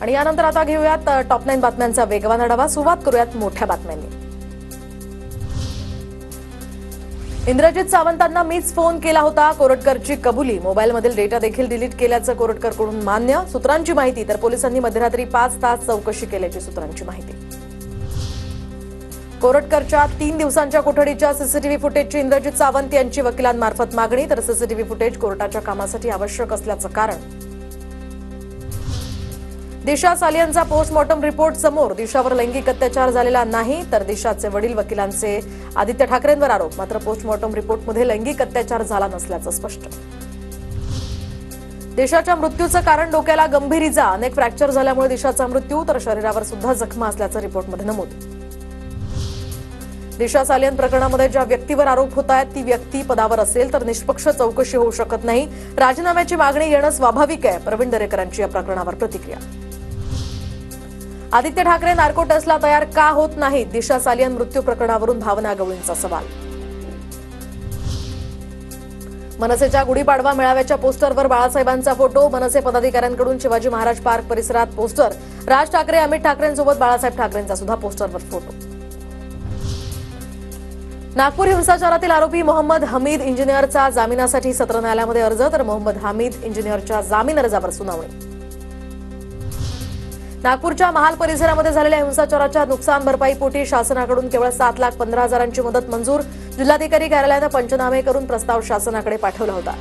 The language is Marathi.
आणि यानंतर आता घेऊयात टॉप 9 बातम्यांचा वेगवान आढावा। सुरुवात करूयात मोठ्या बातम्यांनी। इंद्रजित सावंतांना मीच फोन केला होता, कोरटकरची कबुली। मोबाईलमधील डेटा देखील डिलीट केल्याचं कोरटकरकडून मान्य। सूत्रांची माहिती तर पोलिसांनी मध्यरात्री 5 तास चौकशी केल्याची सूत्रांची माहिती। कोरटकरच्या 3 दिवसांच्या कोठडीच्या सीसीटीव्ही फुटेजची इंद्रजित सावंत यांची वकिलांमार्फत मागणी। तर सीसीटीव्ही फुटेज कोर्टाच्या कामासाठी आवश्यक असल्याचं कारण। दिशा सालियनचा पोस्टमॉर्टम रिपोर्ट समोर। दिशावर लैंगिक अत्याचार झालेला नाही, तर दिशाचे वडील वकिलांचे आदित्य ठाकरेंवर आरोप। मात्र पोस्टमॉर्टम रिपोर्टमध्ये लैंगिक अत्याचार झाला नसल्याचं स्पष्ट। दिशाच्या मृत्यूचं कारण डोक्याला गंभीर इजा, अनेक फ्रॅक्चर झाल्यामुळे दिशाचा मृत्यू, तर शरीरावर सुद्धा जखमा असल्याचं रिपोर्टमध्ये नमूद। दिशा सालियन प्रकरणामध्ये ज्या व्यक्तीवर आरोप होत आहेत ती व्यक्ती पदावर असेल तर निष्पक्ष चौकशी होऊ शकत नाही। राजीनाम्याची मागणी येणं स्वाभाविक आहे। प्रवीण दरेकरांची या प्रकरणावर प्रतिक्रिया। आदित्य ठाकरे नार्को टेस्टला तयार का होत नाहीत? दिशा सालियन मृत्यू प्रकरणावरून भावना गवळींचा सवाल। मनसेच्या गुढीपाडवा मेळाव्याच्या पोस्टरवर बाळासाहेबांचा फोटो। मनसे पदाधिकाऱ्यांकडून शिवाजी महाराज पार्क परिसरात पोस्टर। राज ठाकरे अमित ठाकरेंसोबत बाळासाहेब ठाकरेंचा सुद्धा पोस्टरवर फोटो। नागपूर हिंसाचारातील आरोपी मोहम्मद हमीद इंजिनियरचा जामिनासाठी सत्र न्यायालयामध्ये अर्ज, तर मोहम्मद हमीद इंजिनियरच्या जामीन अर्जावर सुनावणी। नागपूरच्या महाल परिसरामध्ये झालेल्या हिंसाचाराच्या नुकसान भरपाईपोटी शासनाकडून केवळ 7,15,000ची मदत मंजूर। जिल्हाधिकारी कार्यालयानं पंचनामे करून प्रस्ताव शासनाकडे पाठवला होता।